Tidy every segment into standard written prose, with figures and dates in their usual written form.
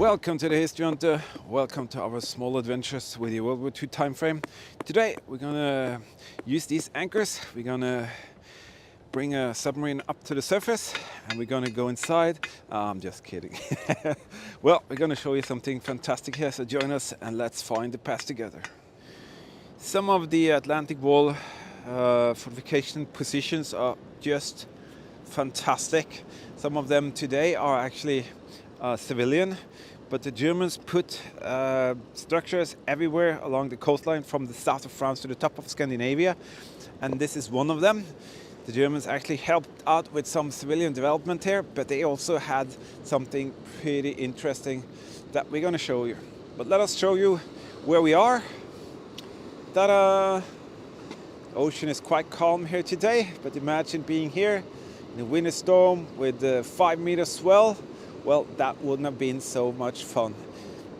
Welcome to the History Hunter. Welcome to our small adventures with the World War II time frame. Today we're gonna use these anchors. We're gonna bring a submarine up to the surface and we're gonna go inside. I'm just kidding. Well, we're gonna show you something fantastic here, so join us and let's find the past together. Some of the Atlantic Wall fortification positions are just fantastic. Some of them today are actually civilian, but the Germans put structures everywhere along the coastline from the south of France to the top of Scandinavia, and this is one of them. The Germans actually helped out with some civilian development here, but they also had something pretty interesting that we're going to show you. But let us show you where we are. Ta-da! The ocean is quite calm here today, but imagine being here in a winter storm with a 5-meter swell. Well, that wouldn't have been so much fun.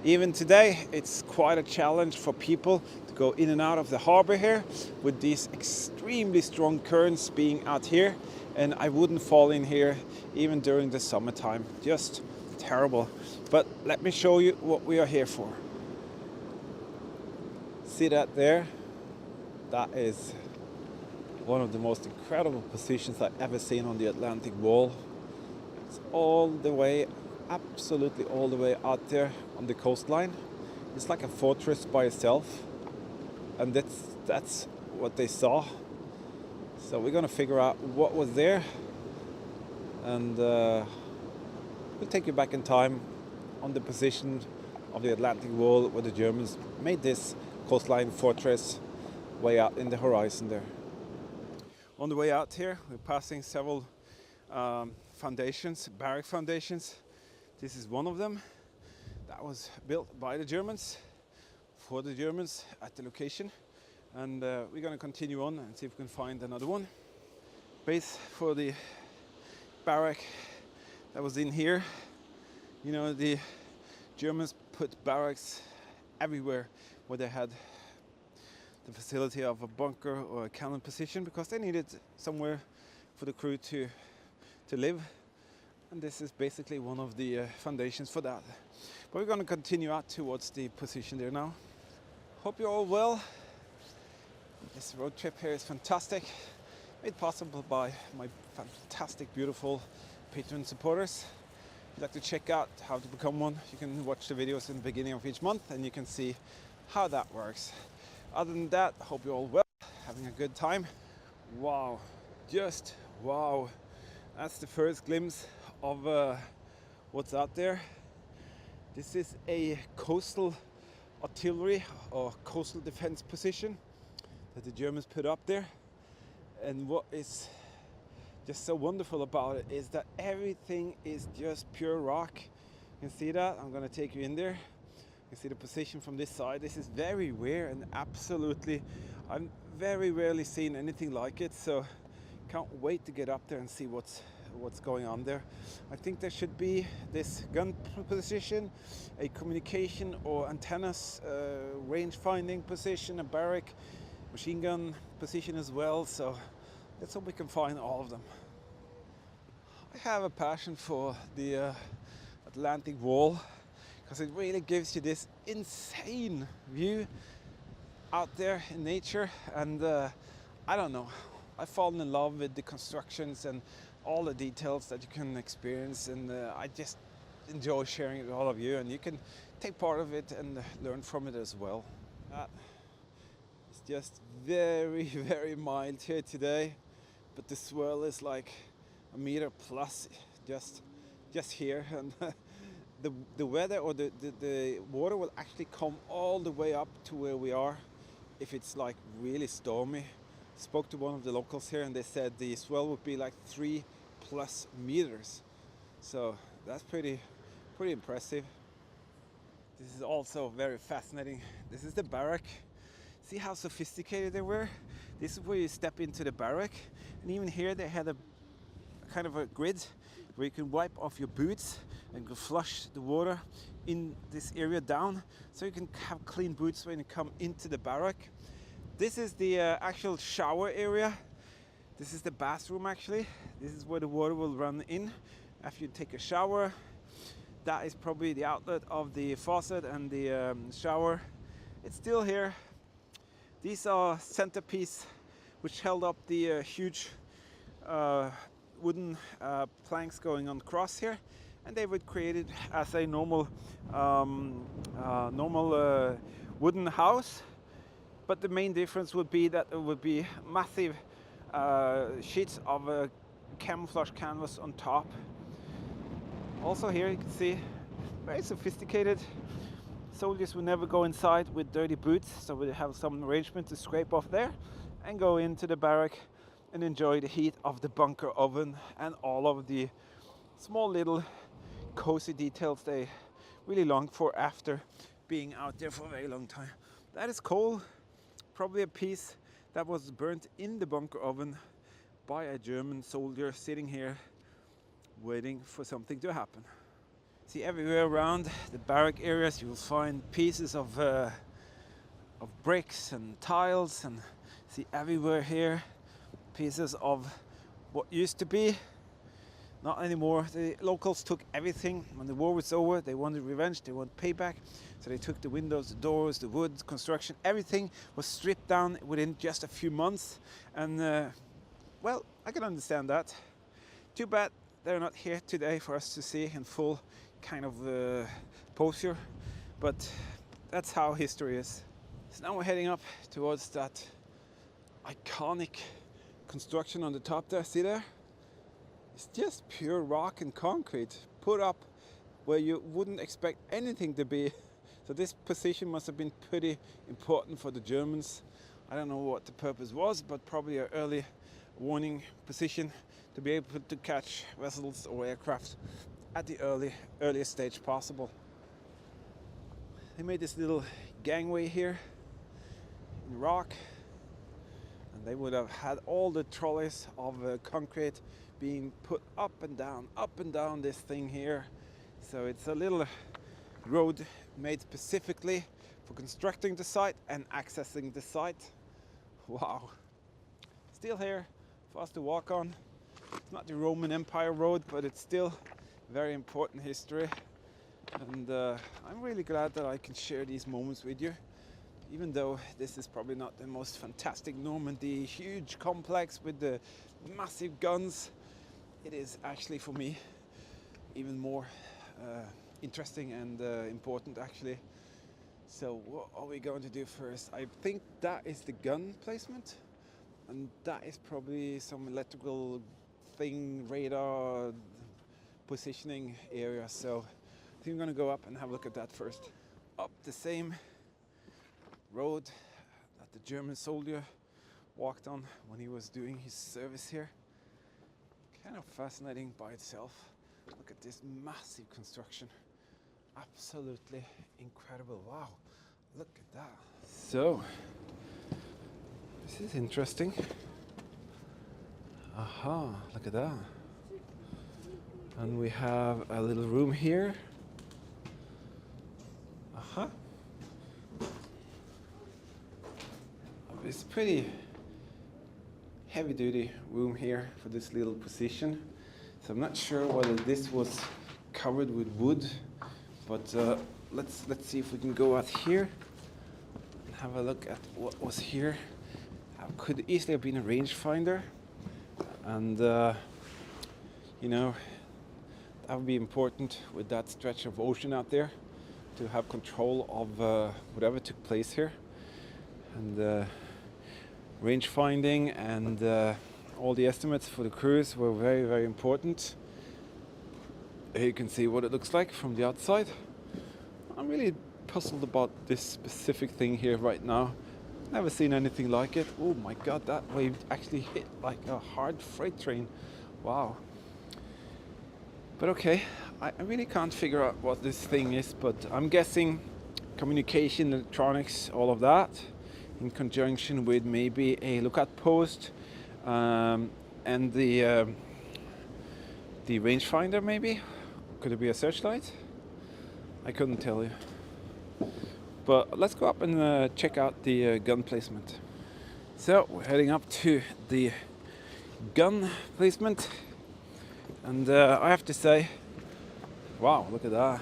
Even today, it's quite a challenge for people to go in and out of the harbor here with these extremely strong currents being out here. And I wouldn't fall in here even during the summertime. Just terrible. But let me show you what we are here for. See that there? That is one of the most incredible positions I've ever seen on the Atlantic Wall. It's all the way, absolutely all the way out there on the coastline. It's like a fortress by itself, and that's what they saw. So we're gonna figure out what was there, and we'll take you back in time on the position of the Atlantic Wall where the Germans made this coastline fortress way out in the horizon there. On the way out here, we're passing several foundations, barrack foundations. This is one of them that was built by the Germans, for the Germans at the location. And we're going to continue on and see if we can find another one. Base for the barrack that was in here. You know, the Germans put barracks everywhere where they had the facility of a bunker or a cannon position, because they needed somewhere for the crew to live, and this is basically one of the foundations for that. But we're going to continue out towards the position there now. Hope you're all well. This road trip here is fantastic, made possible by my fantastic, beautiful Patreon supporters. If you'd like to check out how to become one, you can watch the videos in the beginning of each month and you can see how that works. Other than that, hope you're all well, having a good time. Wow, just wow. That's the first glimpse of what's out there. This is a coastal artillery or coastal defense position that the Germans put up there. And what is just so wonderful about it is that everything is just pure rock. You can see that. I'm going to take you in there. You can see the position from this side. This is very rare and absolutely, I've very rarely seen anything like it. So can't wait to get up there and see what's going on there. I think there should be this gun position, a communication or antennas range finding position, a barrack machine gun position as well. So let's hope we can find all of them. I have a passion for the Atlantic Wall because it really gives you this insane view out there in nature, and I don't know, I've fallen in love with the constructions and all the details that you can experience, and I just enjoy sharing it with all of you, and you can take part of it and learn from it as well. It's just very, very mild here today, but the swell is like a meter plus just here, and the weather or the water will actually come all the way up to where we are if it's like really stormy. Spoke to one of the locals here and they said the swell would be like 3+ meters. So that's pretty impressive. This is also very fascinating. This is the barrack. See how sophisticated they were? This is where you step into the barrack, and even here they had a kind of a grid where you can wipe off your boots and go flush the water in this area down, so you can have clean boots when you come into the barrack. This is the actual shower area. This is the bathroom actually. This is where the water will run in after you take a shower. That is probably the outlet of the faucet and the shower. It's still here. These are centerpiece which held up the huge wooden planks going on across here, and they were created as a normal wooden house. But the main difference would be that it would be massive sheets of camouflage canvas on top. Also here you can see very sophisticated. Soldiers would never go inside with dirty boots, so we have some arrangement to scrape off there and go into the barrack and enjoy the heat of the bunker oven and all of the small little cozy details they really longed for after being out there for a very long time. That is coal, probably a piece that was burnt in the bunker oven by a German soldier sitting here waiting for something to happen. See, everywhere around the barrack areas you will find pieces of bricks and tiles, and see everywhere here pieces of what used to be. Not anymore. The locals took everything. When the war was over, they wanted revenge, they wanted payback. So they took the windows, the doors, the wood, construction, everything was stripped down within just a few months. And well, I can understand that. Too bad they're not here today for us to see in full kind of posture. But that's how history is. So now we're heading up towards that iconic construction on the top there. See there? It's just pure rock and concrete put up where you wouldn't expect anything to be. So this position must have been pretty important for the Germans. I don't know what the purpose was, but probably an early warning position to be able to catch vessels or aircraft at the earliest stage possible. They made this little gangway here in rock, and they would have had all the trolleys of concrete being put up and down this thing here. So it's a little road made specifically for constructing the site and accessing the site. Wow. Still here for us to walk on. It's not the Roman Empire road, but it's still very important history. And I'm really glad that I can share these moments with you. Even though this is probably not the most fantastic Normandy, huge complex with the massive guns, it is actually for me even more interesting and important actually. So what are we going to do first? I think that is the gun placement, and that is probably some electrical thing, radar positioning area. So I think I'm going to go up and have a look at that first. Up the same road that the German soldier walked on when he was doing his service here. Kind of fascinating by itself. Look at this massive construction. Absolutely incredible. Wow, look at that. So, this is interesting. Aha, look at that. And we have a little room here. Aha. It's pretty heavy duty room here for this little position. So I'm not sure whether this was covered with wood, but let's see if we can go out here and have a look at what was here. Could easily have been a rangefinder, and you know, that would be important with that stretch of ocean out there to have control of whatever took place here. And range finding and all the estimates for the cruise were very, very important. Here you can see what it looks like from the outside. I'm really puzzled about this specific thing here right now. Never seen anything like it. Oh my god, that wave actually hit like a hard freight train. Wow. But okay, I really can't figure out what this thing is, but I'm guessing communication, electronics, all of that, in conjunction with maybe a lookout post and the rangefinder maybe. Could it be a searchlight? I couldn't tell you. But let's go up and check out the gun placement. So we're heading up to the gun placement, and I have to say, Wow, look at that.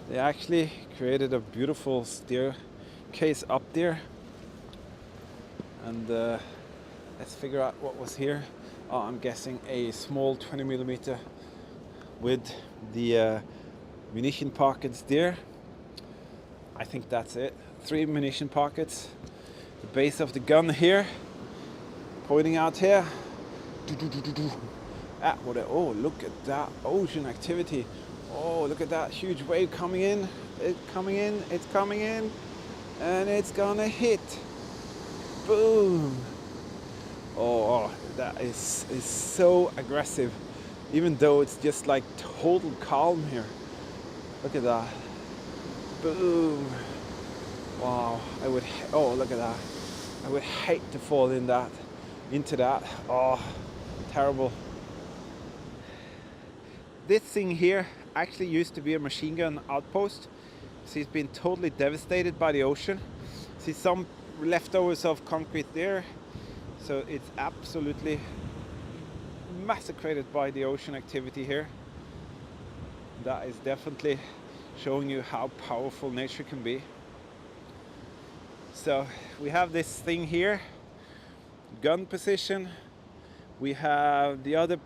They actually created a beautiful staircase up there. And let's figure out what was here. Oh, I'm guessing a small 20mm with the munition pockets there. I think that's it. 3 munition pockets. The base of the gun here, pointing out here. Oh, look at that ocean activity. Oh, look at that huge wave coming in. It's coming in, it's coming in, and it's gonna hit. Boom. Oh, that is so aggressive, even though it's just like total calm here. Look at that. Boom. Wow. Oh, look at that. I would hate to fall into that. Oh, terrible. This thing here actually used to be a machine gun outpost. See, it's been totally devastated by the ocean. See some leftovers of concrete there. So it's absolutely massacred by the ocean activity here. That is definitely showing you how powerful nature can be. So we have this thing here, gun position. We have the other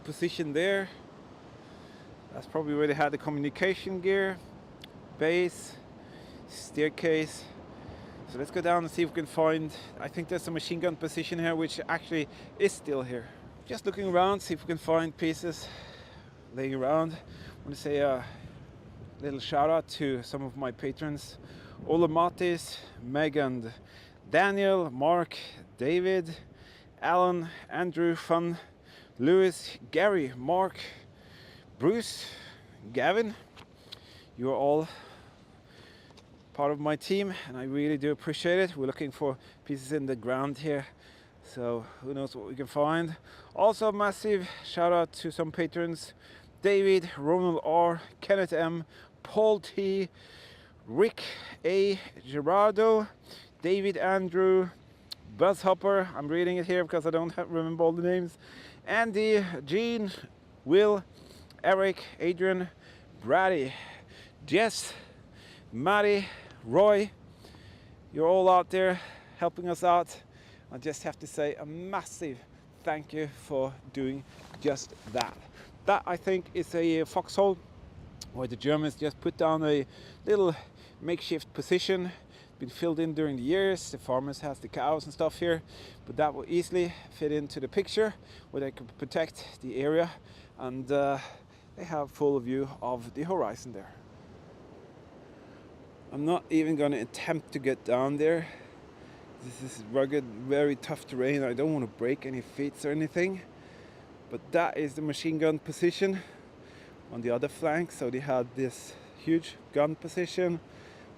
position there. That's probably where they had the communication gear, base, staircase. So let's go down and see if we can find, I think there's a machine gun position here which actually is still here. Just looking around, see if we can find pieces laying around. I want to say a little shout out to some of my patrons. Ola Matis, Megan, Daniel, Mark, David, Alan, Andrew, Fun, Lewis, Gary, Mark, Bruce, Gavin. You are all part of my team and I really do appreciate it. We're looking for pieces in the ground here, so who knows what we can find. Also a massive shout out to some patrons: David, Ronald R, Kenneth M, Paul T, Rick A, Gerardo, David Andrew, Buzz Hopper, I'm reading it here because I don't remember all the names, Andy, Gene, Will, Eric, Adrian, Brady, Jess, Maddie, Roy. You're all out there helping us out. I just have to say a massive thank you for doing just that. That, I think, is a foxhole where the Germans just put down a little makeshift position. Been filled in during the years. The farmers has the cows and stuff here, but that will easily fit into the picture where they can protect the area, and they have full view of the horizon there. I'm not even going to attempt to get down there. This is rugged, very tough terrain. I don't want to break any feet or anything. But that is the machine gun position on the other flank. So they had this huge gun position,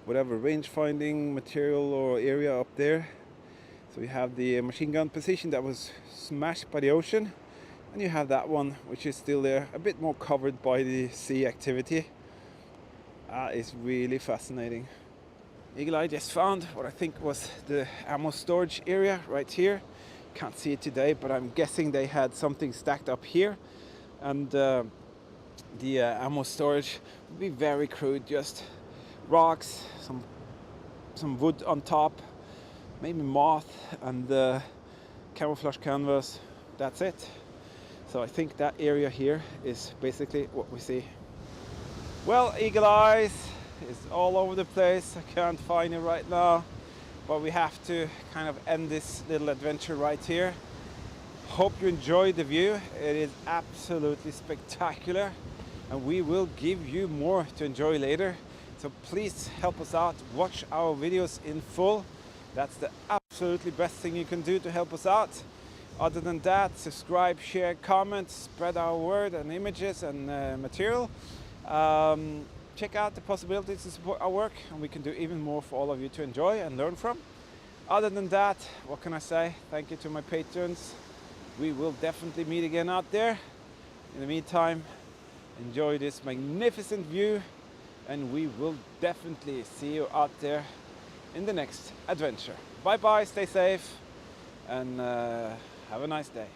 whatever range finding material or area up there. So you have the machine gun position that was smashed by the ocean, and you have that one which is still there, a bit more covered by the sea activity. That is really fascinating. Eagle Eye just found what I think was the ammo storage area right here. Can't see it today, but I'm guessing they had something stacked up here, and the ammo storage would be very crude, just rocks, some wood on top, maybe moth, and camouflage canvas. That's it. So I think that area here is basically what we see. Well, Eagle Eyes is all over the place. I can't find it right now, but we have to kind of end this little adventure right here. Hope you enjoyed the view. It is absolutely spectacular, and we will give you more to enjoy later. So please help us out. Watch our videos in full. That's the absolutely best thing you can do to help us out. Other than that, subscribe, share, comment, spread our word and images and material. Check out the possibilities to support our work, and we can do even more for all of you to enjoy and learn from. Other than that, what can I say? Thank you to my patrons. We will definitely meet again out there. In the meantime, enjoy this magnificent view, and we will definitely see you out there in the next adventure. Bye bye, stay safe, and have a nice day.